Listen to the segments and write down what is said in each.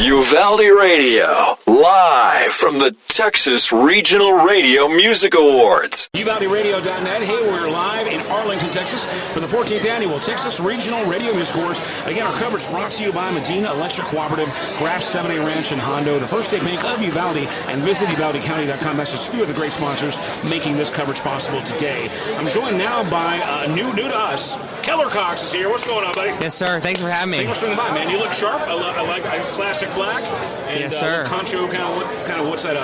Uvalde Radio, live from the Texas Regional Radio Music Awards. UvaldeRadio.net. Hey, we're live in Arlington, Texas for the 14th Annual Texas Regional Radio Music Awards. Again, our coverage brought to you by Medina Electric Cooperative, Graff 7A Ranch, and Hondo, the First State Bank of Uvalde, and visit UvaldeCounty.com. That's just a few of the great sponsors making this coverage possible today. I'm joined now by new to us, Keller Cox is here. What's going on, buddy? Yes, sir. Thanks for having me. Thanks for swinging by, man. You look sharp. I like classic black. And, yes, sir. Concho, what's that?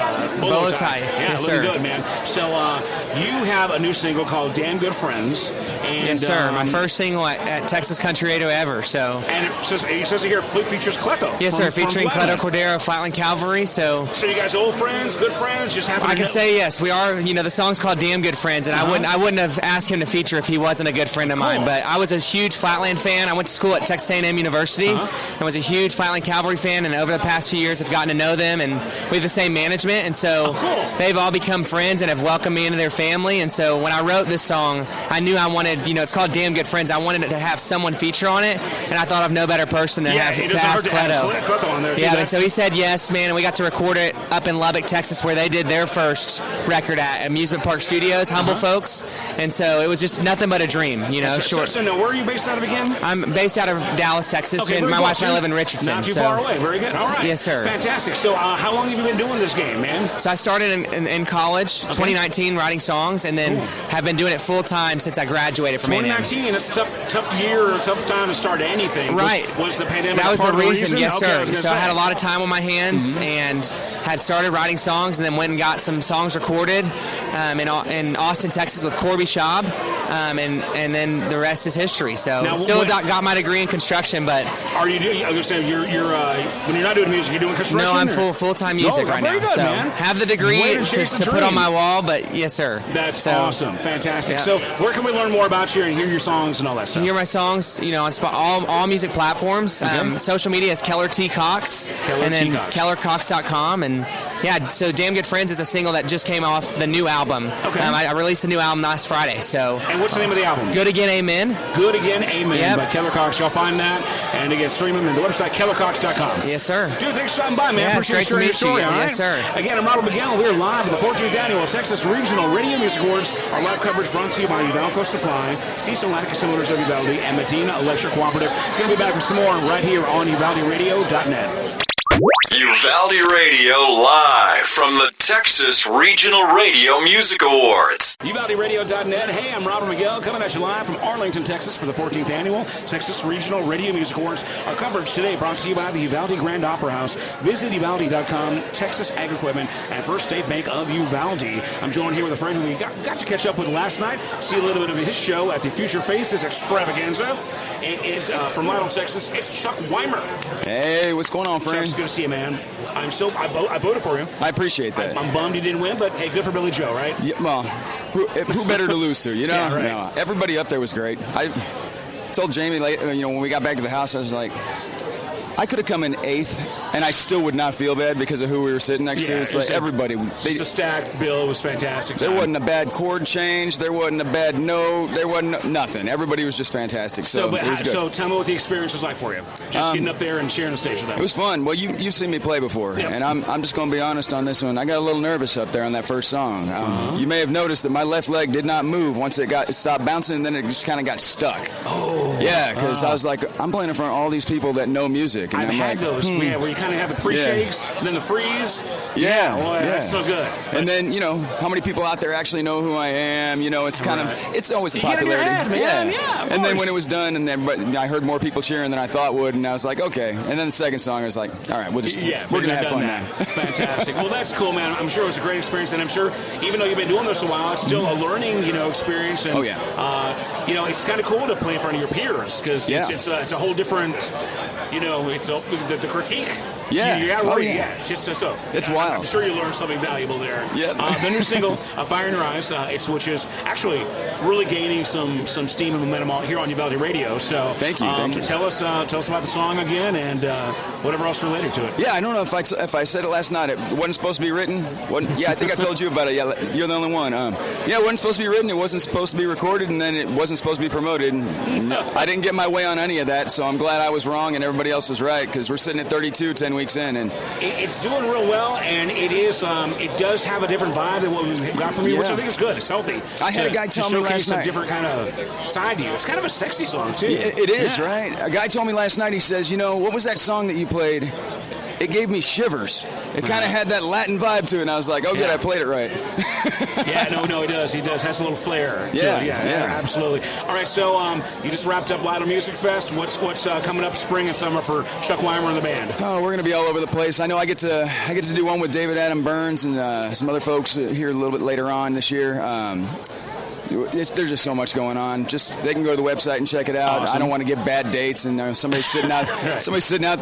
Bolo tie. Yeah, yes, looking sir. good, man. So you have a new single called "Damn Good Friends." And, yes, sir. My first single at Texas Country Radio ever. So. And it says it here features Cleto. Yes, sir. Featuring Cleto Cordero, Flatland Cavalry. So you guys old friends, good friends, just happen. I can say yes. We are. You know, the song's called "Damn Good Friends," and I wouldn't have asked him to feature if he wasn't a good friend of mine. But I was a huge Flatland fan. I went to school at Texas A&M University and was a huge Flatland Cavalry fan. And over the past few years, I've gotten to know them, and we have the same management. And so they've all become friends and have welcomed me into their family. And so when I wrote this song, I knew I wanted, it's called Damn Good Friends. I wanted it to have someone feature on it, and I thought of no better person to ask Cleto on there. Yeah, and so he said yes, man, and we got to record it up in Lubbock, Texas, where they did their first record at Amusement Park Studios, Humble Folks. And so it was just nothing but a dream, So now, where are you based out of again? I'm based out of Dallas, Texas, okay, and my wife and I live in Richardson. Not too far away. Very good. All right. Yes, sir. Fantastic. So how long have you been doing this game, man? So I started in college, 2019, writing songs, and then have been doing it full time since I graduated from A&M. 2019, that's a tough year, a tough time to start anything. Right. Was the pandemic that was part the of reason? Yes, sir. So I had a lot of time on my hands and had started writing songs, and then went and got some songs recorded in Austin, Texas with Corby Schaub, and then the rest is history. So now, still got my degree in construction, but are you doing? I was going to say you're when you're not doing music, you're doing construction. No, I'm full-time music right now. Good, so man. have the degree to put on my wall, but yes, sir. That's awesome, fantastic. Yeah. So where can we learn more about you and hear your songs and all that stuff? Hear my songs, on all music platforms. Social media is Keller T. Cox, and then KellerCox.com, and so Damn Good Friends is a single that just came off the new album. Okay. I released the new album last Friday. So. And what's the name of the album? Good Again, Amen. Good Again, Amen by Keller Cox. Y'all find that, and again, stream them at the website KellerCox.com. Yes, sir. Dude, thanks for stopping by, man. Yeah, appreciate it's great your to meet story. you. All right? Yes, sir. Again, I'm Robert McGowan. We're live at the 14th Annual Texas Regional Radio Music Awards. Our live coverage brought to you by Uvalco Supply, Cecil Atticus Motors of Uvalde, and Medina Electric Cooperative. Going to be back with some more right here on UvaldeRadio.net. Uvalde Radio, live from the Texas Regional Radio Music Awards. UvaldeRadio.net. Hey, I'm Robert Miguel, coming at you live from Arlington, Texas for the 14th Annual Texas Regional Radio Music Awards. Our coverage today brought to you by the Uvalde Grand Opera House. Visit Uvalde.com, Texas Ag Equipment, and First State Bank of Uvalde. I'm joined here with a friend who we got to catch up with last night, see a little bit of his show at the Future Faces Extravaganza. And from Lionel, Texas, it's Chuck Wimer. Hey, what's going on, friend? Chuck's good to see you, man. I voted for you. I appreciate that. I'm bummed you didn't win, but hey, good for Billie Jo, right? Yeah, well, who better to lose to, Yeah, right. No, everybody up there was great. I told Jamie, when we got back to the house, I was like, I could have come in 8th, and I still would not feel bad because of who we were sitting next to. It's like everybody. It's a stacked bill. It was fantastic. There wasn't a bad chord change. There wasn't a bad note. There wasn't nothing. Everybody was just fantastic. So it was good. So tell me what the experience was like for you. Just getting up there and sharing the stage with them. It was fun. Well, you've seen me play before, and I'm just going to be honest on this one. I got a little nervous up there on that first song. You may have noticed that my left leg did not move once it stopped bouncing, and then it just kind of got stuck. Oh. Yeah, because I was like, I'm playing in front of all these people that know music. And I've had those. Yeah, where you kind of have the pre-shakes, then the freeze. Yeah. Boy, that's so good. And then, how many people out there actually know who I am? It's kind of, it's always a popularity. You get in your head, man. Yeah, and then when it was done, I heard more people cheering than I thought would, and I was like, okay. And then the second song, I was like, all right, we're going to have fun now. Fantastic. Well, that's cool, man. I'm sure it was a great experience, and I'm sure even though you've been doing this a while, it's still a learning, experience. And, it's kind of cool to play in front of your peers because it's a whole different, it's the critique. Yeah. It's just so. It's wild. I'm sure you learned something valuable there. Yeah. The new single, Fire in Your Eyes, which is actually really gaining some steam and momentum here on Uvalde Radio. So thank you. Tell us about the song again and whatever else related to it. Yeah, I don't know if I said it last night. It wasn't supposed to be written. I think I told you about it. Yeah, you're the only one. It wasn't supposed to be written. It wasn't supposed to be recorded, and then it wasn't wasn't supposed to be promoted. I didn't get my way on any of that, so I'm glad I was wrong and everybody else was right, because we're sitting at 32 10 weeks in. And it's doing real well, and it does have a different vibe than what we've got from you, which I think is good. It's healthy. I had a guy tell me last night. A different kind of side to you. It's kind of a sexy song, too. It is, right? A guy told me last night, he says, what was that song that you played? It gave me shivers. It kind of had that Latin vibe to it, and I was like, good, I played it right. No, he does. He does. Has a little flair to it. Yeah, absolutely. All right, so you just wrapped up Lido Music Fest. What's coming up spring and summer for Chuck Wimer and the band? Oh, we're going to be all over the place. I know I get to do one with Adam Byrnes and some other folks here a little bit later on this year. There's just so much going on. Just they can go to the website and check it out. Awesome. I don't want to give bad dates, and somebody's sitting out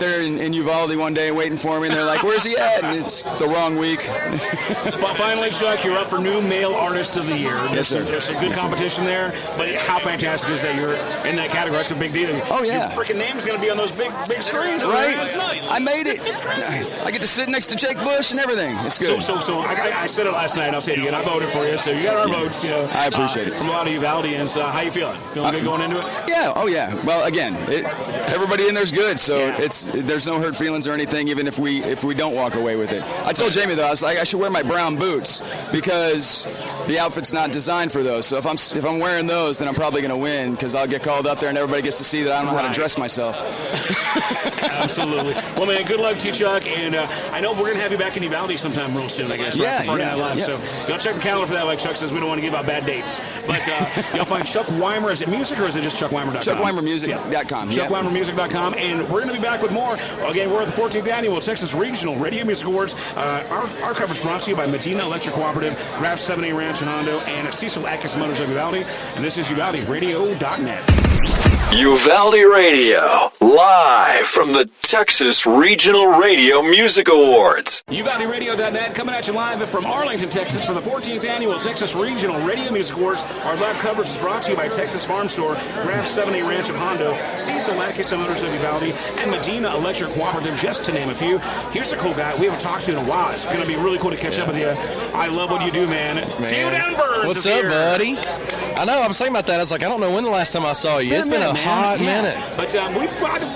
there in Uvalde one day waiting for me, and they're like, "Where's he at?" And it's the wrong week. Finally, Chuck, you're up for New Male Artist of the Year. Yes, sir. There's some good competition there, but how fantastic is that you're in that category? That's a big deal. Oh yeah, your freaking name's going to be on those big screens. Right? It's nice. I made it. It's crazy. I get to sit next to Jake Bush and everything. It's good. So I said it last night, and I'll say it again. I voted for you, so you got our votes. I appreciate it. From a lot of you Uvaldians, how you feeling? Feeling good going into it? Yeah. Oh yeah. Well, again, everybody in there's good, so there's no hurt feelings or anything, even if we don't walk away with it. I told Jamie though, I was like, I should wear my brown boots because the outfit's not designed for those. So if I'm wearing those, then I'm probably going to win because I'll get called up there and everybody gets to see that I don't know how to dress myself. Absolutely. Well, man, good luck to you, Chuck, and I know we're going to have you back in Uvalde sometime real soon, I guess. Right? For Friday Night Live. So y'all check the calendar for that. Like Chuck says, we don't want to give out bad dates, but y'all find Chuck Wimer. Is it music or is it just ChuckWimer.com? ChuckWimerMusic.com. ChuckWimerMusic.com, and we're going to be back with more. Again, we're at the 14th Annual Texas Regional Radio Music Awards. Our coverage brought to you by Medina Electric Cooperative, Graf 7A Ranch in Hondo, and Cecil Atkins Motors of Uvalde. And this is UvaldeRadio.net. Uvalde Radio, live from the Texas Regional Radio Music Awards. UvaldeRadio.net coming at you live from Arlington, Texas for the 14th Annual Texas Regional Radio Music Awards. Our live coverage is brought to you by Texas Farm Store, Graf 7A Ranch of Hondo, Cecil Atkins Motors of Uvalde, and Medina Electric Cooperative, just to name a few. Here's a cool guy we haven't talked to in a while. It's going to be really cool to catch up with you. I love what you do, man. David Adam Byrnes. What's up, buddy? I know, I'm saying about that. I was like, I don't know when the last time I saw you. It's been a hot minute. But we've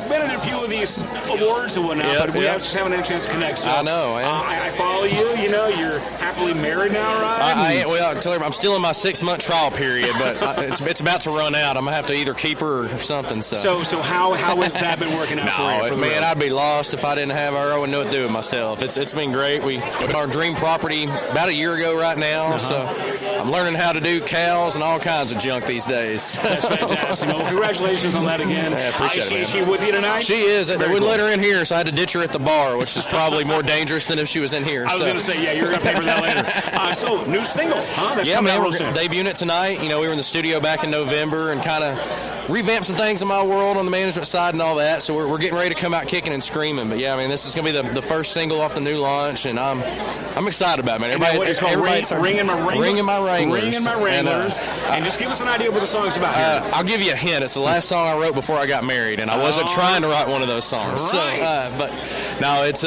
been in a few of these awards and whatnot, but we just haven't had a chance to connect. So, I know, man. I follow you. You're happily married now, right? I tell her I'm still in my 6-month trial period, but it's about to run out. I'm going to have to either keep her or something. So how has that been working out for you? Man, I'd be lost if I didn't have her. I wouldn't know what to do with myself. It's been great. We got our dream property about a year ago right now, so I'm learning how to do cows and all kinds of junk these days. That's fantastic. Well, congratulations on that again. I appreciate it, Is she with you tonight? She is. They wouldn't let her in here, so I had to ditch her at the bar, which is probably more dangerous than if she was in here. I was going to say, you're going to pay for that later. So, new single, huh? That's coming out real soon. We're debuting it tonight. We were in the studio back in November and kind of revamped some things in my world on the management side and all that, so we're getting ready to come out kicking and screaming. But this is going to be the first single off the new launch, and I'm excited about it, man. It's called Ringing My Wranglers. And just give us an idea of what the song's about here. I'll give you a hint. It's the last song I wrote before I got married, and I wasn't trying to write one of those songs. Right. But no, it's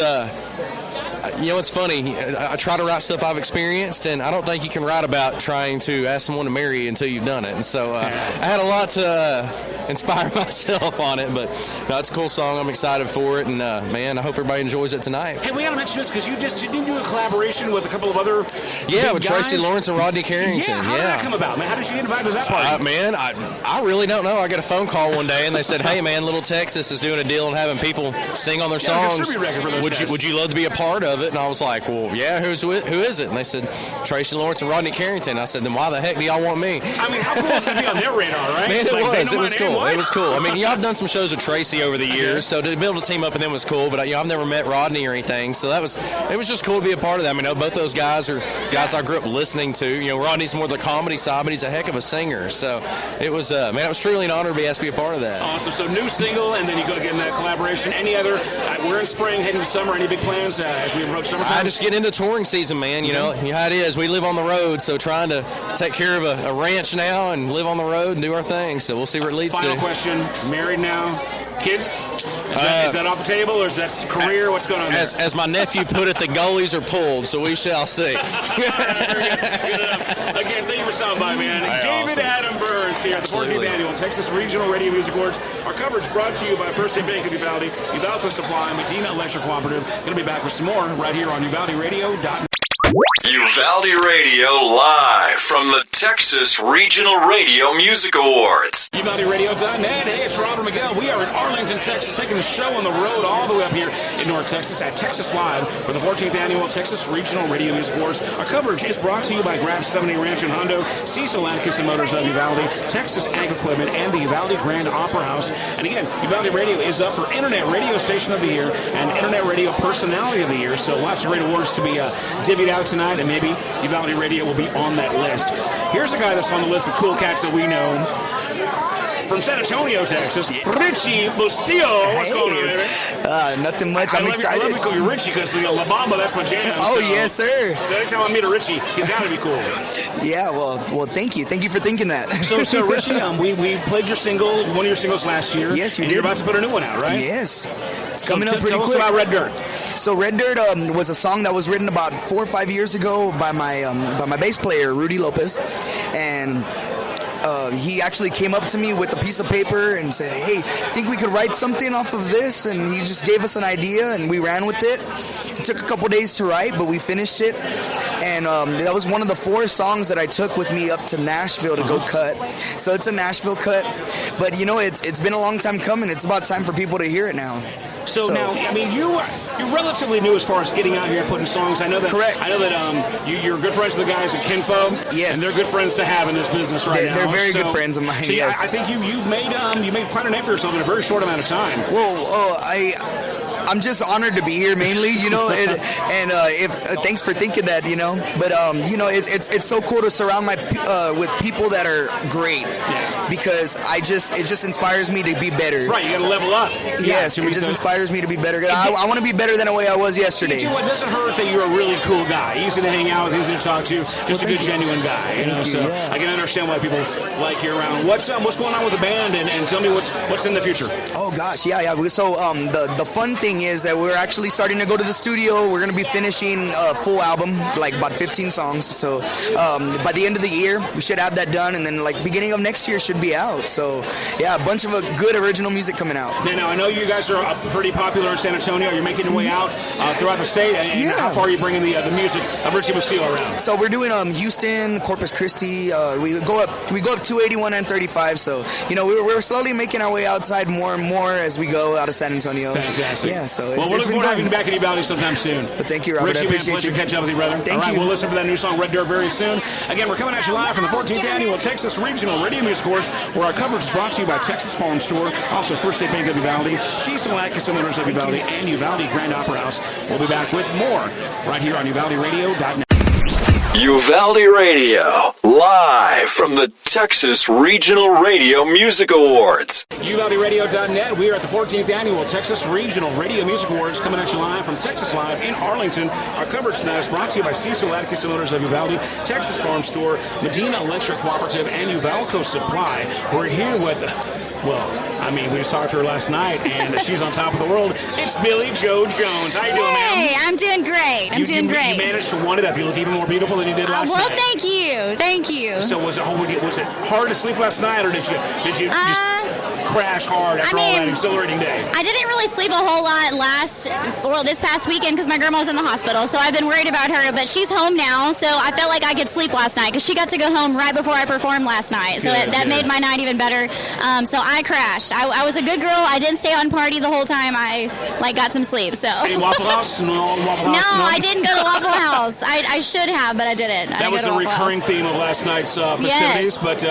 it's funny. I try to write stuff I've experienced, and I don't think you can write about trying to ask someone to marry you until you've done it. And so I had a lot to inspire myself on it, but no, it's a cool song. I'm excited for it, and man, I hope everybody enjoys it tonight. Hey, we got to mention this because you didn't do a collaboration with a couple of other with Tracy Lawrence and Rodney Carrington. How did that come about, man? How did you get invited to that party? Man, I really don't know. I got a phone call one day, and they said, "Hey, man, Little Texas is doing a deal and having people sing on their songs. Like a tribute record for those guys. Would you love to be a part of it?" And I was like, "Well, yeah. Who is it?" And they said, "Tracy Lawrence and Rodney Carrington." I said, "Then why the heck do y'all want me?" I mean, how cool is it to be on their radar, right? Man, it was cool. It was cool. I mean, I've done some shows with Tracy over the years, so to be able to team up with them was cool. But I've never met Rodney or anything, so it was just cool to be a part of that. I mean, both those guys are guys I grew up listening to. Rodney's more the comedy side, but he's a heck of a singer. So it was, it was truly an honor to be asked to be a part of that. Awesome. So new single, and then you go to get in that collaboration. Any other? We're in spring, heading to summer. Any big plans as we approach summertime? I just get into touring season, man. You know how it is. We live on the road, so trying to take care of a ranch now and live on the road and do our thing. So we'll see where it leads to. Final question. Married now? Kids? Is that off the table, or is that career? What's going on there? As my nephew put it, the goalies are pulled, so we shall see. Again, thank you for sound by, man. David Adam Byrnes here at the 14th Annual Texas Regional Radio Music Awards. Our coverage brought to you by First State Bank of Uvalde, Uvalco Supply, Medina Electric Cooperative. Going to be back with some more right here on UvaldeRadio.net. Uvalde Radio live from the Texas Regional Radio Music Awards. UvaldeRadio.net. Hey, it's Robert Miguel. We are in Arlington, Texas, taking the show on the road all the way up here in North Texas at Texas Live for the 14th Annual Texas Regional Radio Music Awards. Our coverage is brought to you by Graf 70 Ranch and Hondo, Cecil Atkinson Motors of Uvalde, Texas Ag Equipment, and the Uvalde Grand Opera House. And again, Uvalde Radio is up for Internet Radio Station of the Year and Internet Radio Personality of the Year. So lots of great awards to be divvied out tonight, and maybe Uvalde Radio will be on that list. Here's a guy that's on the list of cool cats that we know. From San Antonio, Texas, Richie Bustillo. What's going on, baby? Nothing much. I'm excited. I love to call you Richie because La Bamba, that's my jam. Oh, yes, sir. So every time I meet a Richie, he's got to be cool. Yeah, well, thank you. Thank you for thinking that. So Richie, we played your single, one of your singles last year. Yes, you and did. You're about to put a new one out, right? Yes. It's coming up pretty quick. quick. Tell us about Red Dirt. So Red Dirt was a song that was written about 4 or 5 years ago by my bass player, Rudy Lopez. And he actually came up to me with a piece of paper and said, hey, think we could write something off of this? And he just gave us an idea, and we ran with it. It took a couple days to write, but we finished it. And that was one of the 4 songs that I took with me up to Nashville to go cut. So it's a Nashville cut. But, you know, it's been a long time coming. It's about time for people to hear it now. So now, I mean, you're relatively new as far as getting out here and putting songs. I know that. Correct. I know that you're good friends with the guys at Kinfo. Yes. And they're good friends to have in this business right now. They're very good friends of mine. So yes. I think you made quite a name for yourself in a very short amount of time. Well, I'm just honored to be here mainly, you know, and thanks for thinking that, you know. But you know, it's so cool to surround with people that are great, because it just inspires me to be better. Right, you got to level up. Yes, it just inspires me to be better. I want to be better than the way I was yesterday. You know, it doesn't hurt that you're a really cool guy, easy to hang out with, easy to talk to, just a good, genuine guy. You know, so I can understand why people like you around. What's going on with the band, and tell me what's in the future. Oh gosh, yeah. So the fun thing is that we're actually starting to go to the studio. We're going to be finishing a full album, like about 15 songs. So by the end of the year, we should have that done, and then like beginning of next year should be out. So yeah, a bunch of good original music coming out. Now I know you guys are pretty popular in San Antonio. You're making your way out throughout the state. And how far are you bringing the music of Richie Bustillo around? So we're doing Houston, Corpus Christi. We go up 281 and 35. So you know we're slowly making our way outside more and more as we go out of San Antonio. Fantastic. Yeah. So we're looking forward to having you back in Uvalde sometime soon. But thank you, Robert. Richie, I appreciate pleasure to catch up with you, brother. Thank you. We'll listen for that new song, Red Dirt, very soon. Again, we're coming at you live from the 14th Annual Texas Regional Radio Music Awards, where our coverage is brought to you by Texas Farm Store, also First State Bank of Uvalde, Cecil Atkinson Motors of Uvalde, and Uvalde Grand Opera House. We'll be back with more right here on UvaldeRadio.net. Uvalde Radio, live from the Texas Regional Radio Music Awards. UvaldeRadio.net. We are at the 14th Annual Texas Regional Radio Music Awards, coming at you live from Texas Live in Arlington. Our coverage tonight is brought to you by Cecil Atkinson Motors of Uvalde, Texas Farm Store, Medina Electric Cooperative, and Uvalco Supply. We're here with... we just talked to her last night, and she's on top of the world. It's Billie Jo Jones. How you doing, ma'am? Hey, I'm doing great. I'm doing great. You managed to one it up. You look even more beautiful than you did last night. Thank you. Thank you. So was it hard to sleep last night, or did you just crash hard after all that exhilarating day? I didn't really sleep a whole lot this past weekend because my grandma was in the hospital, so I've been worried about her, but she's home now, so I felt like I could sleep last night because she got to go home right before I performed last night, so that made my night even better. So I crashed. I was a good girl. I didn't stay on party the whole time. I got some sleep. So any Waffle House? No Waffle House? No, I didn't go to Waffle House. I should have, but I didn't. That was the recurring theme of last night's festivities. Yes. But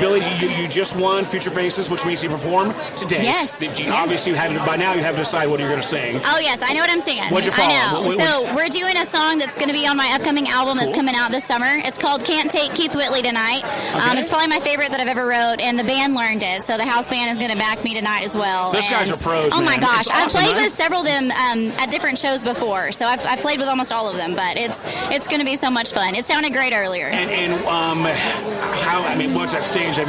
Billie, you just won Future Faces, which means you perform today. Yes. Obviously, by now you have to decide what you're going to sing. Oh yes, I know what I'm singing. What'd you follow? I know. So we're doing a song that's going to be on my upcoming album that's coming out this summer. It's called "Can't Take Keith Whitley Tonight." Okay. It's probably my favorite that I've ever wrote, and the band learned it. So the house band is going to back me tonight as well. Those guys are pros. Oh my gosh, awesome, I've played with several of them at different shows before, so I've played with almost all of them. But it's going to be so much fun. It sounded great earlier. What's that stage? Have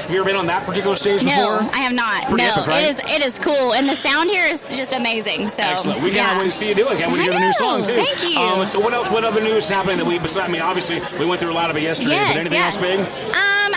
you ever been on that particular stage before? before? I have not. Pretty no, epic, right? it is cool, and the sound here is just amazing. So excellent. We can't wait to see you do it. Can't wait to hear the new song too. Thank you. So what else? What other news is happening that we? Besides, I mean, obviously we went through a lot of it yesterday. Yes, but anything else big?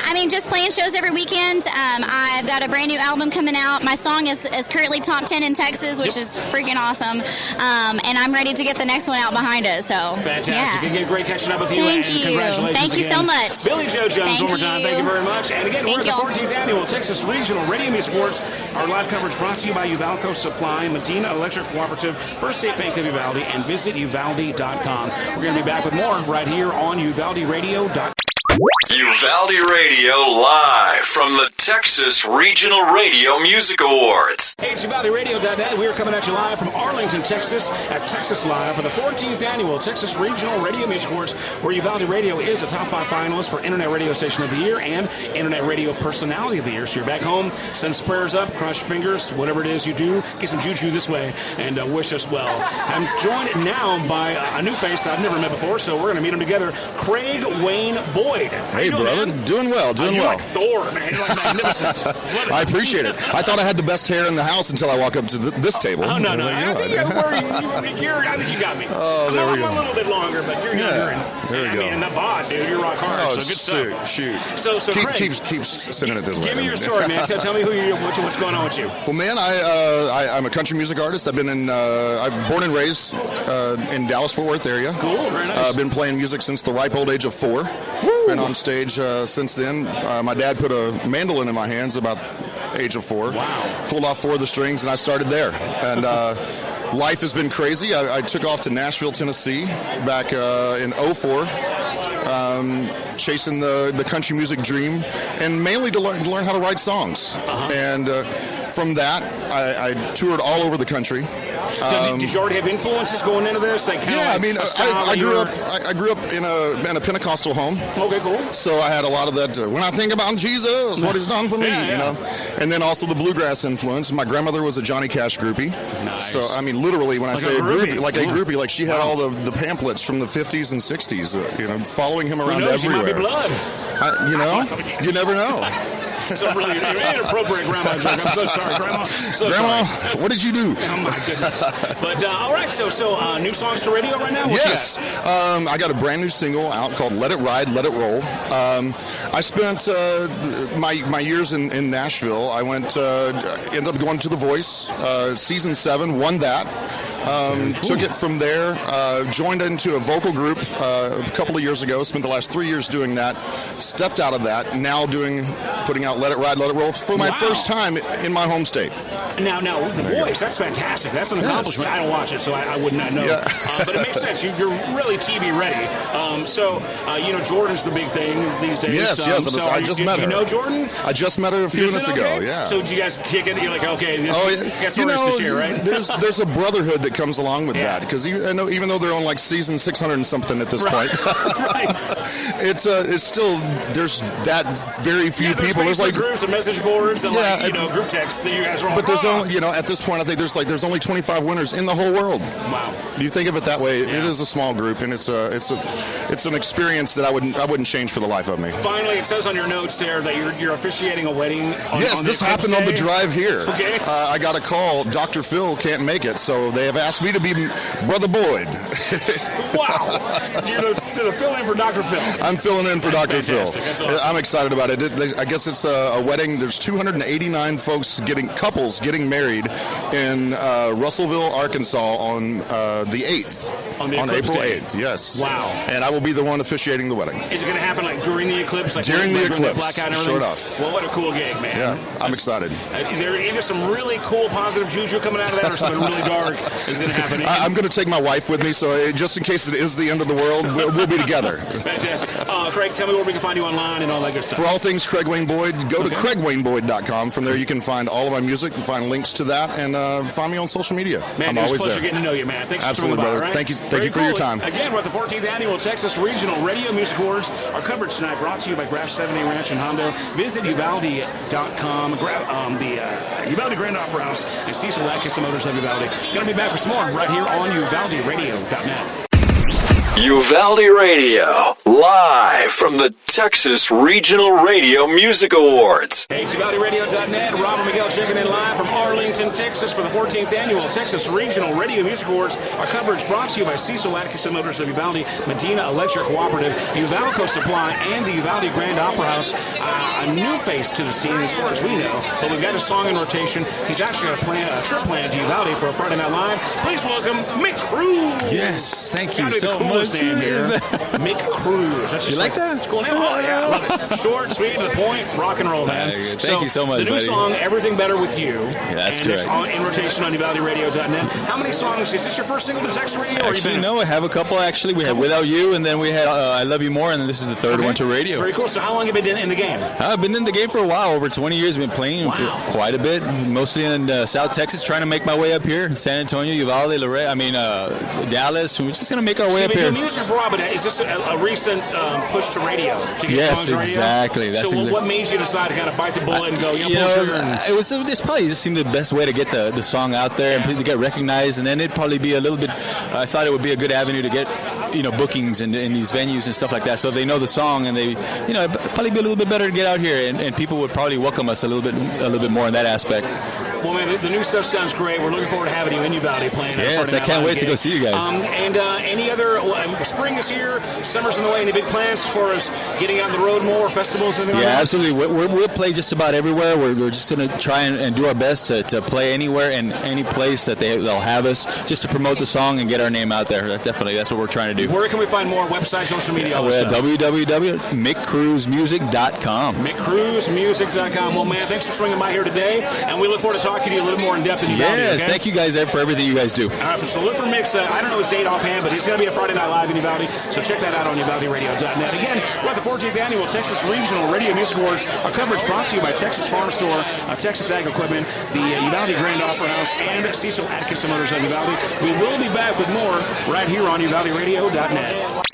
I mean, just playing shows every weekend. I've got a brand new album coming out. My song is currently top 10 in Texas, which is freaking awesome. And I'm ready to get the next one out behind it. So fantastic. Yeah. Again, great catching up with you. Thank and you. Congratulations. Thank you again. so much. Billie Jo Jones, one more time. Thank you very much. And again, we're at the 14th annual Texas Regional Radio Music Awards. Our live coverage brought to you by Uvalco Supply, Medina Electric Cooperative, First State Bank of Uvalde, and visit Uvalde.com. We're going to be back with more right here on UvaldeRadio.com. Uvalde Radio live from the Texas Regional Radio Music Awards. Hey, it's UvaldeRadio.net. We are coming at you live from Arlington, Texas at Texas Live for the 14th annual Texas Regional Radio Music Awards, where Uvalde Radio is a top 5 finalist for Internet Radio Station of the Year and Internet Radio Personality of the Year. So you're back home, send some prayers up, cross your fingers, whatever it is you do, get some juju this way, and wish us well. I'm joined now by a new face I've never met before, so we're going to meet them together, Craig Wayne Boyd. Hey, brother. Man? Doing well. You're like Thor, man. You're like magnificent. I appreciate it. I thought I had the best hair in the house until I walk up to this table. Oh, no. I think you got me. Oh, there we go. I'm a little bit longer, but you're younger. There we go. And the bod, dude. You're rock hard. Oh, so good stuff. Shoot. So Craig, keep sending it this way. Give me your story, man. Tell me who you are, what's going on with you. Well, man, I'm a country music artist. I'm born and raised in Dallas-Fort Worth area. Cool, very nice. I've been playing music since the ripe old age of 4. Woo! Been on stage since then. My dad put a mandolin in my hands about age of 4. Wow. Pulled off 4 of the strings, and I started there. And life has been crazy. I took off to Nashville, Tennessee back in 2004. Chasing the country music dream, and mainly to learn how to write songs. And from that, I toured all over the country. Did you already have influences going into this? I grew up in a Pentecostal home. Okay, cool. So I had a lot of that. When I think about Jesus, what He's done for me, you know. And then also the bluegrass influence. My grandmother was a Johnny Cash groupie. Nice. So I mean, literally, when I say a groupie, a groupie, like she had all the pamphlets from the 50s and 60s, following him around everywhere. She might be blood. You never know. It's a really inappropriate grandma joke. I'm so sorry, Grandma. Grandma, what did you do? Oh, my goodness. But, all right, so new songs to radio right now? Yes. I got a brand new single out called Let It Ride, Let It Roll. I spent my years in Nashville. I ended up going to The Voice, season 7, won that. Took it from there, joined into a vocal group a couple of years ago, spent the last 3 years doing that, stepped out of that, now putting out Let It Ride, Let It Roll for my first time in my home state. Now, The Voice, that's fantastic. That's an accomplishment. I don't watch it, so I would not know. Yeah. But it makes sense. You're really TV ready. Jordan's the big thing these days. Yes. I just met her. Do you know Jordan? I just met her a few minutes ago, yeah. So do you guys kick it? You're like, okay, this this year, right? there's a brotherhood that comes along with that, because even though they're on like season 600 and something at this point, right. it's still, there's that very few people. There's like groups and message boards and group texts that you guys are on. But there's only, at this point, I think there's only 25 winners in the whole world. Wow. You think of it that way, it is a small group, and it's an experience that I wouldn't change for the life of me. Finally, it says on your notes there that you're officiating a wedding. Yes, this happened on the drive here. Okay. I got a call. Dr. Phil can't make it, so they have asked me to be Brother Boyd. Wow. You're to fill in for Dr. Phil. I'm filling in for Dr. Phil. That's awesome. I'm excited about it. I guess it's a wedding. There's 289 couples getting married in Russellville, Arkansas on the 8th. On April 8th, yes. Wow. And I will be the one officiating the wedding. Is it going to happen during the eclipse? During the eclipse, blackout and everything? sure enough. Well, what a cool gig, man. Yeah, I'm excited. There either some really cool positive juju coming out of that or something really dark is going to happen. I'm going to take my wife with me, so just in case it is the end of the world, we'll be together. Fantastic. Craig, tell me where we can find you online and all that good stuff. For all things Craig Wayne Boyd, go to CraigWayneBoyd.com. From there, you can find all of my music, find links to that, and find me on social media. Man, I'm it was always a pleasure there. getting to know you, man. Thanks Absolutely, for brother. Right? Thank you for your time. Again, we're at the 14th Annual Texas Regional Radio Music Awards. Our coverage tonight brought to you by Graf 70 Ranch in Hondo. Visit Uvalde.com, the Uvalde Grand Opera House, and Cecil Atkinson Motors of Uvalde. Going to be back with some more right here on UvaldeRadio.net. Uvalde Radio, live from the Texas Regional Radio Music Awards. Hey, it's UvaldeRadio.net. Robert Miguel checking in live from Arlington, Texas for the 14th Annual Texas Regional Radio Music Awards. Our coverage brought to you by Cecil Atkinson Motors of Uvalde, Medina Electric Cooperative, Uvalco Supply, and the Uvalde Grand Opera House. A new face to the scene as far as we know, but we've got a song in rotation. He's actually got a trip planned to Uvalde for a Friday Night Live. Please welcome Mick Cruz. Yes, thank you so much. Name here. Mick Cruz. That's just you like that? It's cool name. Oh, yeah, I love it. Short, sweet, to the point, rock and roll, man. Thank you so much, the new buddy. song, Everything Better With You. Yeah, that's and correct. It's in rotation on UvaldeRadio.net. How many songs? Is this your first single to Texas Radio? Actually, no, I have a couple, actually. We had Without You, and then we had I Love You More, and then this is the third one to radio. Very cool. So how long have you been in the game? I've been in the game for a while, over 20 years. I've been playing quite a bit, mostly in South Texas, trying to make my way up here. San Antonio, Uvalde, Dallas. We're just going to make our way up here. Music for Robin, is this a recent push to radio? To get songs to exactly. Radio? So what made you decide to kind of bite the bullet and go, it probably just seemed the best way to get the song out there and to get recognized, and then it'd probably be a little bit, I thought it would be a good avenue to get, bookings in these venues and stuff like that. So if they know the song and they, it'd probably be a little bit better to get out here, and people would probably welcome us a little bit more in that aspect. Well, man, the new stuff sounds great. We're looking forward to having you in Uvalde playing. Yes, I can't wait to go see you guys. And any other, spring is here, summer's in the way. Any big plans as far as getting out on the road more, festivals, anything like that? Yeah, absolutely. We'll play just about everywhere. We're just going to try and do our best to play anywhere and any place that they'll have us, just to promote the song and get our name out there. That's what we're trying to do. Where can we find more? Website, social media, We're at www.mickcruzmusic.com. mickcruzmusic.com. Well, man, thanks for swinging by here today, and we look forward to talking to you a little more in depth in Uvalde. Yes, okay? Thank you guys for everything you guys do. All right, so look for Mick's. I don't know his date offhand, but he's going to be a Friday Night Live in Uvalde, so check that out on UvaldeRadio.net. Again, we're at the 14th Annual Texas Regional Radio Music Awards. Our coverage brought to you by Texas Farm Store, Texas Ag Equipment, the Uvalde Grand Opera House, and Cecil Atkinson Motors of Uvalde. We will be back with more right here on UvaldeRadio.net.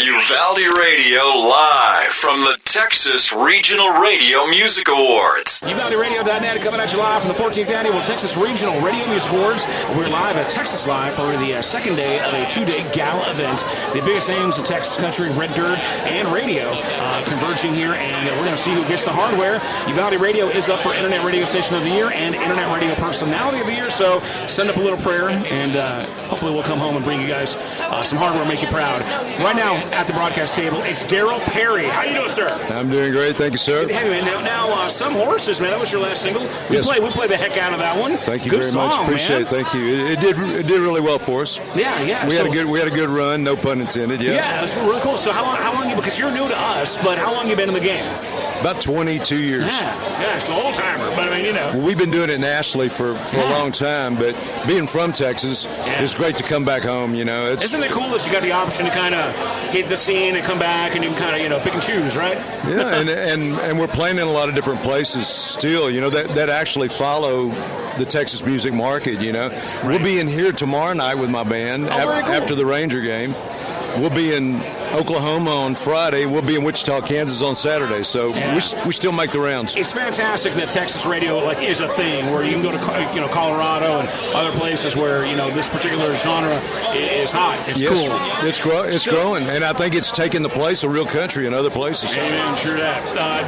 Uvalde Radio, live from the Texas Regional Radio Music Awards. UvaldeRadio.net coming at you live from the 14th Annual Texas Regional Radio Music Awards. We're live at Texas Live for the second day of a two-day gala event. The biggest names in Texas country, red dirt, and radio converging here, and we're going to see who gets the hardware. Uvalde Radio is up for Internet Radio Station of the Year and Internet Radio Personality of the Year, so send up a little prayer, and hopefully we'll come home and bring you guys some hardware, make you proud. Right now, at the broadcast table, it's Derryl Perry. How you doing, sir? I'm doing great, thank you, sir. Good to have you, man. Now, Some Horses, man, that was your last single. We played the heck out of that one. Thank you good very song, much. Appreciate man. it. Thank you. It did really well for us. Yeah. We had a good run, no pun intended. Yeah, that's really cool. So how long? Because you're new to us, but how long you been in the game? About 22 years. Yeah, it's an old timer, but I mean, Well, we've been doing it nationally for a long time, but being from Texas, it's great to come back home, Isn't it cool that you got the option to kind of hit the scene and come back and you can kind of, pick and choose, right? Yeah, and we're playing in a lot of different places still, that actually follow the Texas music market, Right. We'll be in here tomorrow night with my band after the Ranger game. We'll be in Oklahoma on Friday. We'll be in Wichita, Kansas on Saturday. So we still make the rounds. It's fantastic that Texas radio is a thing where you can go to Colorado and other places where this particular genre is hot. It's cool. It's growing, and I think it's taking the place of real country in other places. Amen. Sure that.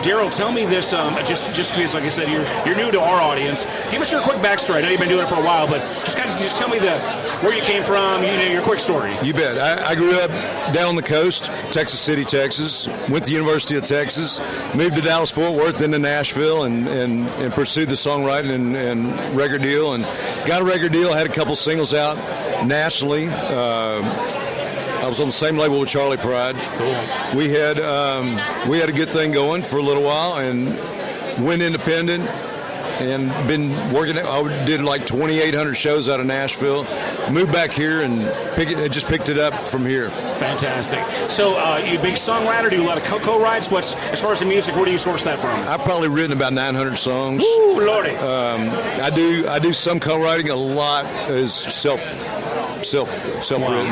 Derryl, tell me this. Just because, like I said, you're new to our audience. Give us your quick backstory. I know you've been doing it for a while, but just tell me where you came from. Your quick story. You bet. I grew up down on the coast, Texas City, Texas. Went to the University of Texas. Moved to Dallas-Fort Worth, then to Nashville, and pursued the songwriting and record deal. And got a record deal. Had a couple singles out nationally. I was on the same label with Charlie Pride. Cool. We had a good thing going for a little while, and went independent. And been working. I did like 2,800 shows out of Nashville. Moved back here and just picked it up from here. Fantastic. So you a big songwriter? Do a lot of co-writes? As far as the music, where do you source that from? I've probably written about 900 songs. Ooh, Lordy. I do some co-writing. A lot is self-written.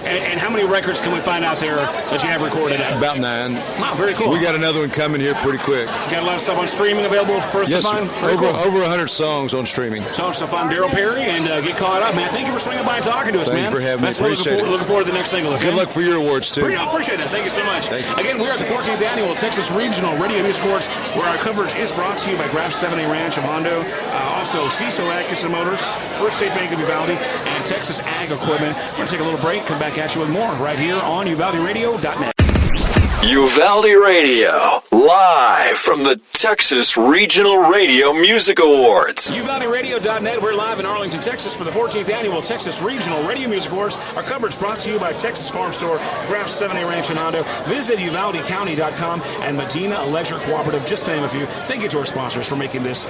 And how many records can we find out there that you have recorded? About 9. Wow, very cool. We got another one coming here pretty quick. Got a lot of stuff on streaming available for us to find? Over 100 songs on streaming. So find Derryl Perry and get caught up, man. Thank you for swinging by and talking to us, man. Thank you for having me. Appreciate it. Looking forward to the next single, okay? Good luck for your awards, too. Appreciate it. Thank you so much. Again, we're at the 14th Annual Texas Regional Radio Music Awards, where our coverage is brought to you by Graf 7A Ranch of Hondo, also Cecil Atkinson Motors, First State Bank of Uvalde, and Texas Ag Equipment. We're going to take a little break, come back at you with more right here on UvaldeRadio.net. Uvalde Radio, live from the Texas Regional Radio Music Awards. UvaldeRadio.net, we're live in Arlington, Texas for the 14th Annual Texas Regional Radio Music Awards. Our coverage brought to you by Texas Farm Store, Graf 7A Ranch in Hondo. Visit UvaldeCounty.com and Medina Electric Cooperative, just to name a few. Thank you to our sponsors for making this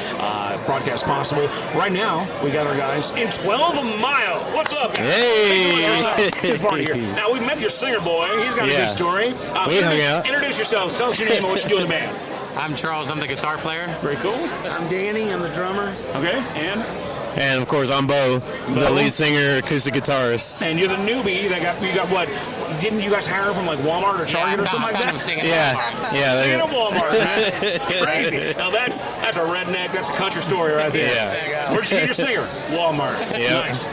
broadcast possible. Right now, we got our guys in 12 Mile. What's up, guys? Hey! Here's Barney here. Now, we met your singer boy. He's got a good story. Introduce yourselves. Tell us your name and what you do in the band. I'm Charles. I'm the guitar player. Very cool. I'm Danny. I'm the drummer. Okay, and of course I'm Bo, the lead singer, acoustic guitarist. And you're the newbie that you got what? Didn't you guys hire from like Walmart or Target or something like that? Singing singing at Walmart, man. It's crazy. Now that's a redneck. That's a country story right there. Yeah. Where'd you get your singer? Walmart. Yep. Nice.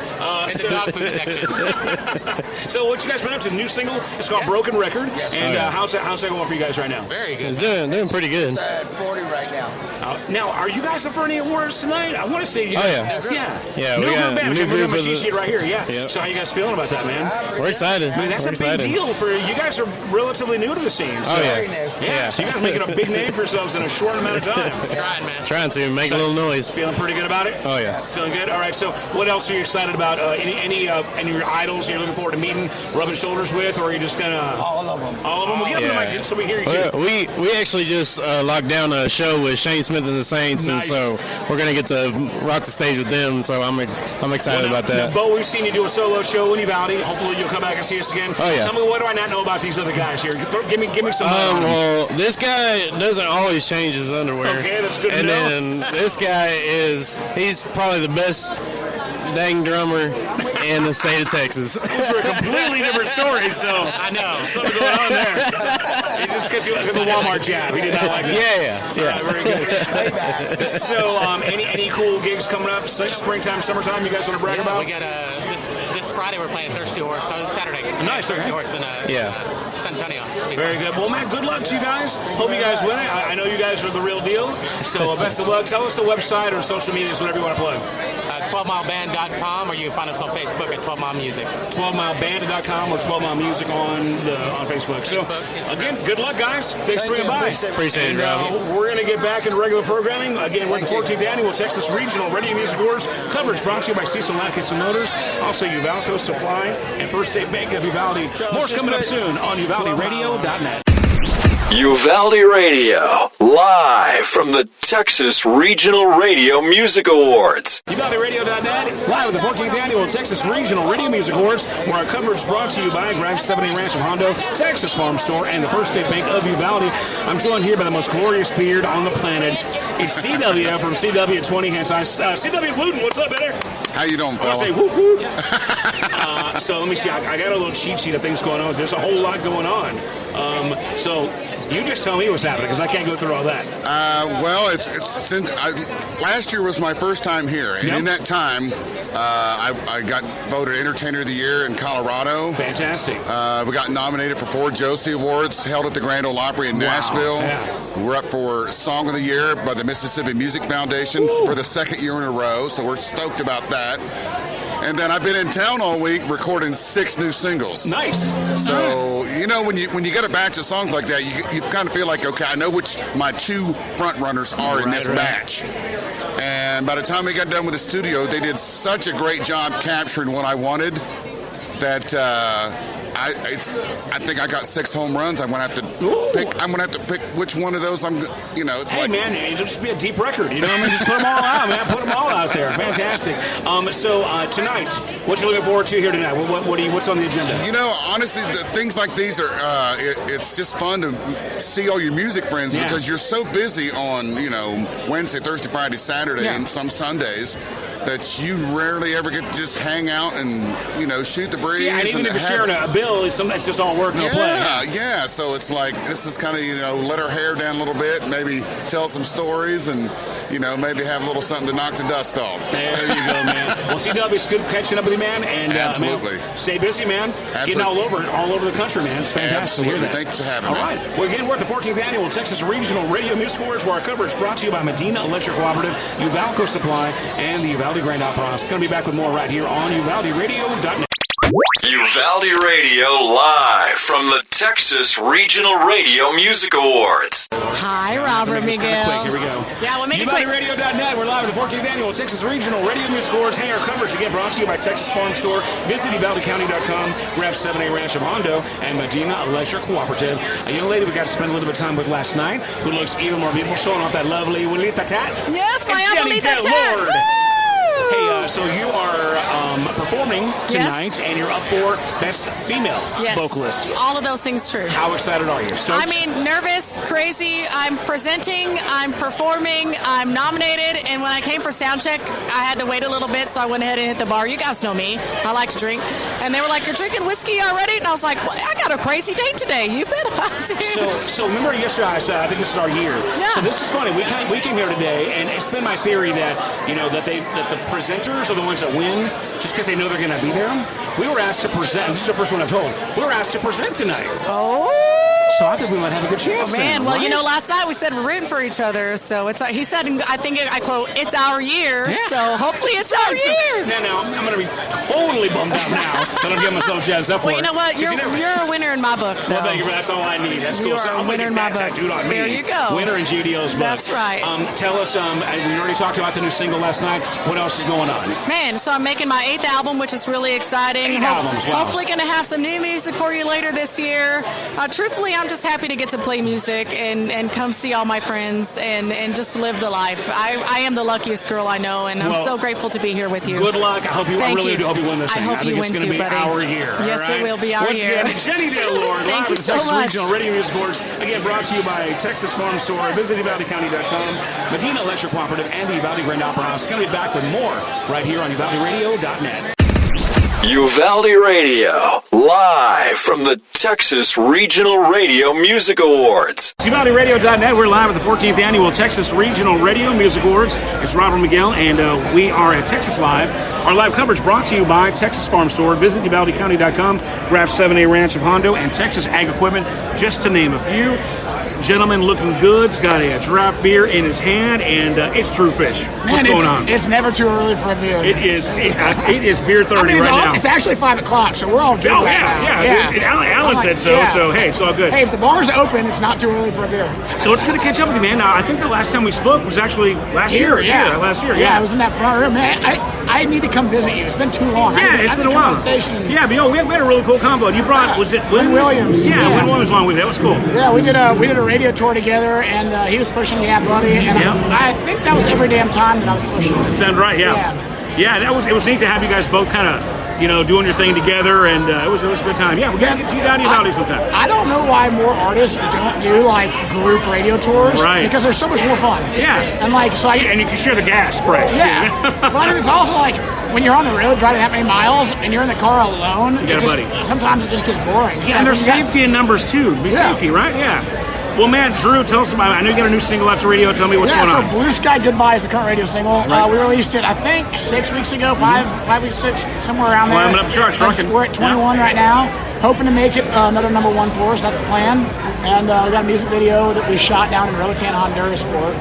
It's the dog food section. So what you guys been up to? The new single? It's called Broken Record. Yes. And how's that going for you guys right now? Very good. It's doing pretty good. It's at 40 right now. Now, are you guys up for any awards tonight? I want to say you guys. Yeah, new we got band. new group my cheat sheet right here. Yeah. Yep. So how you guys feeling about that, man? We're excited. I mean, that's a big deal for you guys. Are relatively new to the scene. So. Yeah. So you guys making a big name for yourselves in a short amount of time. Trying, man. Trying to make a little noise. Feeling pretty good about it. Oh yeah. Feeling good. All right. So what else are you excited about? Any your idols you're looking forward to meeting, rubbing shoulders with, or are you just gonna all of them? All of them. We'll get up to the mic so we hear you too. We actually just locked down a show with Shane Smith and the Saints, and so we're gonna get to rock the stage with them. So I'm excited about that. Bo, we've seen you do a solo show in Uvalde. Hopefully you'll come back and see us again. Oh yeah. Tell me, what do I not know about these other guys here? Give me some. Well, this guy doesn't always change his underwear. Okay, that's good to know. And then this guy he's probably the best dang drummer in the state of Texas. Those are completely different stories, so I know something going on there. It's just because you look at the Walmart jab. He did not like that. Yeah. Very good. So, any cool gigs coming up? Springtime, summertime? You guys want to brag about? We got this Friday we're playing Thirsty Horse. Saturday. Nice. Thirsty Horse in San Antonio. Very good. Well, man, good luck to you guys. Hope you guys win it. I know you guys are the real deal. So, best of luck. Tell us the website or social medias, whatever you want to plug. 12mileband.com, or you can find us on Facebook at 12 Mile Music. 12mileband.com or 12 Mile Music on Facebook. So, again, good luck, guys. Thanks for coming by. Appreciate it, Rob. We're going to get back into regular programming. Again, we're at the 14th Annual Texas Regional Radio Music Awards. Coverage brought to you by Cecil Atkinson Motors, also Uvalco Supply, and First State Bank of Uvalde. More's coming up soon on UvaldeRadio.net. Uvalde Radio, live from the Texas Regional Radio Music Awards. UvaldeRadio.net, live at the 14th Annual Texas Regional Radio Music Awards, where our coverage brought to you by Graf 7A Ranch of Hondo, Texas Farm Store, and the First State Bank of Uvalde. I'm joined here by the most glorious beard on the planet. It's CW from CW at 20 Hands High. CW Wooten, what's up, brother? How you doing, fella? I say whoop whoop. So let me see. I got a little cheat sheet of things going on. There's a whole lot going on. So you just tell me what's happening, because I can't go through all that. Well, it's since last year was my first time here, and in that time, I got voted Entertainer of the Year in Colorado. Fantastic. We got nominated for 4 Josie Awards held at the Grand Ole Opry in Nashville. Yeah. We're up for Song of the Year by the Mississippi Music Foundation for the 2nd year in a row, so we're stoked about that. And then I've been in town all week recording 6 new singles. Nice. So, you know, when you get a batch of songs like that, you kind of feel like, okay, I know which my 2 front runners are in this batch. And by the time we got done with the studio, they did such a great job capturing what I wanted that I think I got 6 home runs. I'm gonna have to pick which one of those It's hey, man, it'll just be a deep record. You know what I mean? Just put them all out, man. Put them all out there. Fantastic. So tonight, what you looking forward to here tonight? What's on the agenda? You know, honestly, things like these are it's just fun to see all your music friends because you're so busy on Wednesday, Thursday, Friday, Saturday, and some Sundays. that you rarely ever get to just hang out and, shoot the breeze. Yeah, and even if you're sharing a bill, it's just all work, no play. Yeah. So it's like, this is kind of, let her hair down a little bit, maybe tell some stories, and, maybe have a little something to knock the dust off. There you go, man. Well, CW, it's good catching up with you, man. And absolutely. Man, stay busy, man. Absolutely. Getting all over the country, man. It's fantastic absolutely. to hear that. Thanks for having me. All right. Well, again, we're at the 14th Annual Texas Regional Radio Music Awards, where our coverage is brought to you by Medina Electric Cooperative, Uvalco Supply, and the Uvalde Grand Opera House. Going to be back with more right here on UvaldeRadio.net. Uvalde Radio live from the Texas Regional Radio Music Awards. Hi, Robert Miguel. Quick. Here we go. Yeah, we'll make it quick. UvaldeRadio.net. We're live at the 14th Annual Texas Regional Radio Music Awards. Hey, our coverage again brought to you by Texas Farm Store. Visit UvaldeCounty.com. Grab 7A Ranch of Hondo and Medina Electric Cooperative. A young lady we got to spend a little bit of time with last night, who looks even more beautiful, showing off that lovely Wilita tat. Yes, my Jenni Dale Lord. Hey, so you are performing tonight, and you're up for Best Female Vocalist. All of those things true. How excited are you? Stoked? I mean, nervous, crazy. I'm presenting, I'm performing, I'm nominated, and when I came for sound check, I had to wait a little bit, so I went ahead and hit the bar. You guys know me. I like to drink. And they were like, "You're drinking whiskey already?" And I was like, "Well, I got a crazy date today. You bet I do." So remember yesterday I said, I think this is our year. Yeah. So this is funny. We came here today, and it's been my theory that, that the presenters are the ones that win just because they know they're going to be there. We were asked to present. This is the first one I've told. We were asked to present tonight. Oh. So I think we might have a good chance. Oh, man. Then, well, right? last night we said we're rooting for each other. So he said, I think I quote, "It's our year." Yeah. So hopefully it's our year. Now I'm going to be totally bummed out now that I'm getting myself jazzed up for Well, you know what? You're a winner in my book, though. Well, thank you. That's all I need. That's cool. You are I'm a winner in my book. Tattooed on me. There you go. Winner in GDO's book. That's right. Tell us, we already talked about the new single last night. What else is going on? Man, so I'm making my 8th album, which is really exciting. 8 albums, wow. Hopefully going to have some new music for you later this year. Truthfully, I'm just happy to get to play music and come see all my friends and just live the life. I am the luckiest girl I know, and I'm so grateful to be here with you. Good luck. I really do hope you win this thing. I hope you win too, buddy. I think it's going to be our year. Yes, right? it will be our year. Once again, Jenni Dale Lord, live Thank you at the so Texas much. Regional Radio Music Awards. Again, brought to you by Texas Farm Store. Visit UvaldeCounty.com, Medina Electric Cooperative, and the Uvalde Grand Opera House. Going to be back with more right here on UvaldeRadio.net. Uvalde Radio, live from the Texas Regional Radio Music Awards. It's UvaldeRadio.net. We're live at the 14th Annual Texas Regional Radio Music Awards. It's Robert Miguel, and we are at Texas Live. Our live coverage brought to you by Texas Farm Store. Visit UvaldeCounty.com, grab 7A Ranch of Hondo, and Texas Ag Equipment, just to name a few. Gentleman looking good. He's got a draft beer in his hand, and it's True Fish. What's going on? It's never too early for a beer. It is beer 30 now. It's actually 5 o'clock, so we're all good. Oh, yeah. And Alan said so, so hey, it's all good. Hey, if the bar's open, it's not too early for a beer. So it's good to catch up with you, man. Now, I think the last time we spoke was actually last year. Yeah, last year. Yeah, I was in that front room, man. I need to come visit you. It's been too long. Yeah, it's been a while. Yeah, but we had a really cool combo. And you brought, was it Win Williams? Yeah, Win Williams along with you. That was cool. Yeah, we did a radio tour together, and he was pushing Yeah Buddy, and I think that was every damn time that I was pushing. That sounds right. Yeah, it was neat to have you guys both kind of doing your thing together, and it was a good time. Yeah, we're gonna get you down to Uvalde sometime. I don't know why more artists don't do like group radio tours, right? Because they're so much more fun. Yeah, and and you can share the gas price. Yeah, but it's also like when you're on the road driving that many miles and you're in the car alone. Sometimes it just gets boring. Yeah, and there's safety in numbers too. Safety, right? Yeah. Well, man, Drew, tell us about it. I know you got a new single out to radio. Tell me what's going on. So Blue Sky Goodbye is the current radio single. Right. We released it, I think, 6 weeks ago, 5 weeks, 6, somewhere around there. Climbing up charts. We're at 21 right now. Hoping to make it another number 1 for us. That's the plan. And we got a music video that we shot down in Roatan, Honduras for it.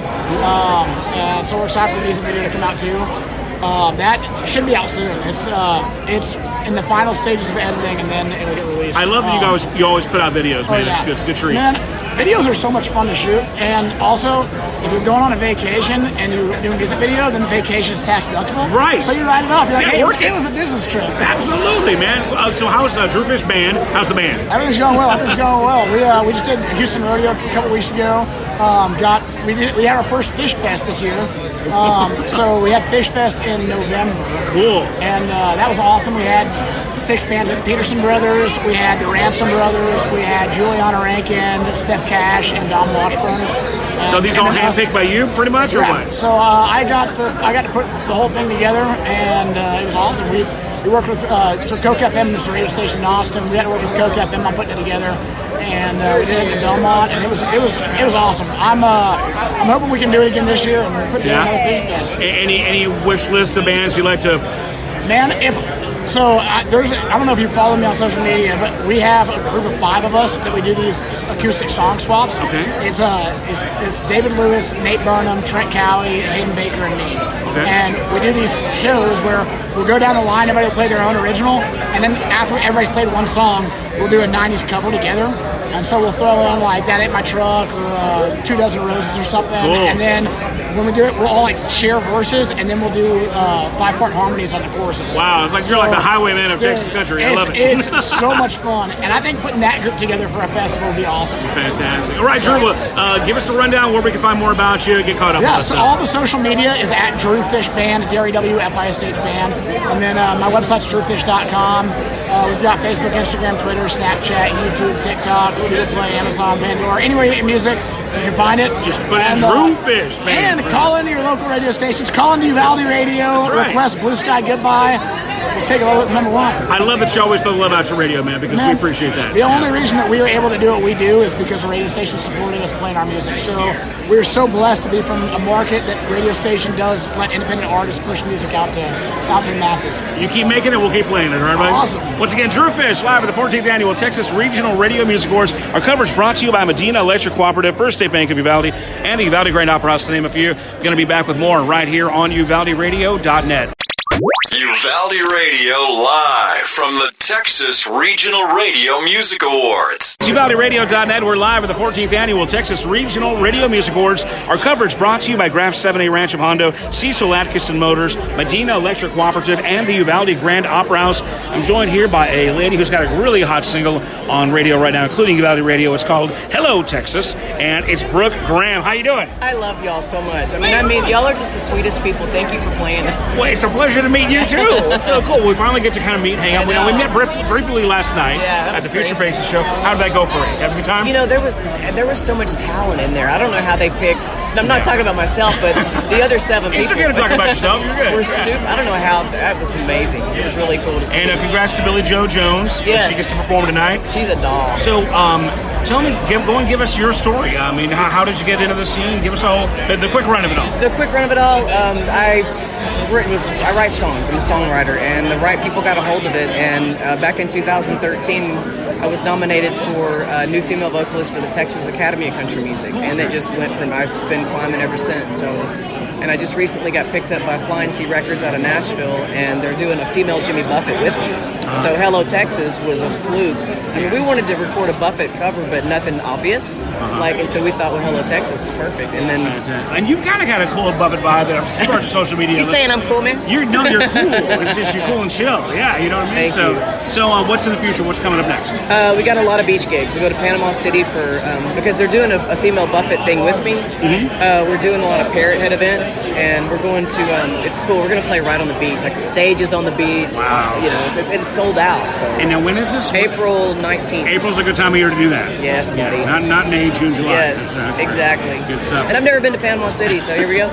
And so we're excited for the music video to come out too. That should be out soon. It's in the final stages of editing, and then it'll get released. I love that you always put out videos, man. Yeah. It's a good treat. Man, videos are so much fun to shoot, and also if you're going on a vacation and you're doing a music video, then the vacation is tax deductible. Right. So you write it off. You're like, hey, it was a business trip. Absolutely, man. So how's Drew Fish Band? How's the band? Everything's going well. We just did Houston Rodeo a couple weeks ago. We had our first Fish Fest this year. So we had Fish Fest in November. Cool. And that was awesome. We had 6 bands with Peterson Brothers. We had the Ransom Brothers. We had Juliana Rankin, Steph Cash, and Dom Washburn. So these all handpicked by you, pretty much, or what? So I got to put the whole thing together, and it was awesome. We worked with Coke FM, this radio station in Austin. We had to work with Coke FM on putting it together, and we did it at Belmont, and it was awesome. I'm hoping we can do it again this year and put together another Fish Fest. Any wish list of bands you like to? Man, I don't know if you follow me on social media, but we have a group of 5 of us that we do these acoustic song swaps. Okay. It's David Lewis, Nate Burnham, Trent Cowie, Hayden Baker, and me. Okay. And we do these shows where we'll go down the line, everybody will play their own original, and then after everybody's played one song, we'll do a 90s cover together. And so we'll throw in like That Ain't My Truck or 2 Dozen Roses or something. Cool. And then when we do it, we'll all like share verses, and then we'll do 5-part harmonies on the choruses. Wow, it's like you're like the highwayman of Texas country. I love it. It's so much fun, and I think putting that group together for a festival would be awesome. Fantastic. All right, Drew, give us a rundown where we can find more about you, get caught up on so all the social media is at Drew Fish Band, DREWFISH Band, and then my website's drewfish.com. We've got Facebook, Instagram, Twitter, Snapchat, YouTube, TikTok, Google Play, Amazon, Pandora. Anywhere you get music, you can find it. Just put in Drew Fish Band. And call into your local radio stations. Call into Uvalde Radio. That's right. Request Blue Sky Goodbye. We'll take it over to number 1. I love that you always throw the love out your radio, man, because we appreciate that. The only reason that we are able to do what we do is because the radio station is supporting us playing our music. So we're so blessed to be from a market that radio station does let independent artists push music out to the masses. You keep making it, we'll keep playing it, all right, buddy? Awesome. Once again, Drew Fish, live at the 14th Annual Texas Regional Radio Music Awards. Our coverage brought to you by Medina Electric Cooperative, First State Bank of Uvalde, and the Uvalde Grand Opera House, to name a few. We're going to be back with more right here on UvaldeRadio.net. Uvalde Radio live from the Texas Regional Radio Music Awards. It's UvaldeRadio.net. We're live at the 14th Annual Texas Regional Radio Music Awards. Our coverage brought to you by Graf 7A Ranch of Hondo, Cecil Atkinson Motors, Medina Electric Cooperative, and the Uvalde Grand Opera House. I'm joined here by a lady who's got a really hot single on radio right now, including Uvalde Radio. It's called Hello, Texas, and it's Brooke Graham. How you doing? I love y'all so much. I mean, y'all are just the sweetest people. Thank you for playing us. Well, it's a pleasure to meet you, too. It's so cool. We finally get to kind of meet and hang out. We met briefly last night as a Future Faces show. How did that go for you? Have a good time? You know, there was so much talent in there. I don't know how they picked. I'm not talking about myself, but the other 7 people. It's okay to talk about yourself. You're good. I don't know how. That was amazing. It was really cool to see. And congrats to Billie Jo Jones. Yes. She gets to perform tonight. She's a doll. So, tell me, go and give us your story. I mean, how did you get into the scene? Give us the quick run of it all. The quick run of it all. I write songs. I'm a songwriter, and the right people got a hold of it. And back in 2013, I was nominated for New Female Vocalist for the Texas Academy of Country Music, and it just went from. I've been climbing ever since. So, and I just recently got picked up by Flying C Records out of Nashville, and they're doing a female Jimmy Buffett with me. So Hello Texas was a fluke. I mean, we wanted to record a Buffett cover, but nothing obvious. And so we thought, well, Hello Texas is perfect. And then, and you've got a cool Buffett vibe that I've seen on your social media. You saying I'm cool, man? You're cool. It's just you're cool and chill. Yeah, you know what I mean. So what's in the future? What's coming up next? We got a lot of beach gigs. We go to Panama City for because they're doing a female Buffett thing with me. Mm-hmm. We're doing a lot of Parrot Head events, and we're going to. It's cool. We're going to play right on the beach, like the stages on the beach. Wow. It's sold out. So. And now when is this? April 19th. April's a good time of year to do that. Yes, buddy. Not May, June, July. Yes, exactly. Good stuff. And I've never been to Panama City, so here we go.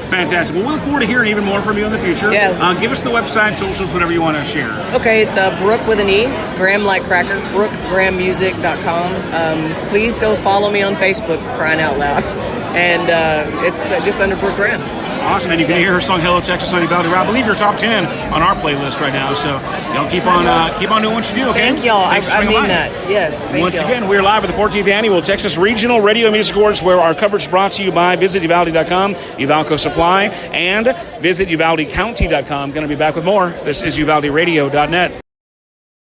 Fantastic. Well, we look forward to hearing even more from you in the future. Yeah. Give us the website, socials, whatever you want to share. Okay, it's Brooke with an E, Graham like cracker, BrookeGrahamMusic.com. Please go follow me on Facebook, for crying out loud. And it's just under Brooke Graham. Awesome, and you can hear her song "Hello Texas" on Uvalde. I believe you're top 10 on our playlist right now. So keep on doing what you do. Okay. Thank y'all. I mean that. Yes. Once again, we're live at the 14th Annual Texas Regional Radio Music Awards, where our coverage is brought to you by Visit Uvalde.com, Uvalco Supply, and Visit UvaldeCounty.com. Going to be back with more. This is UvaldeRadio.net.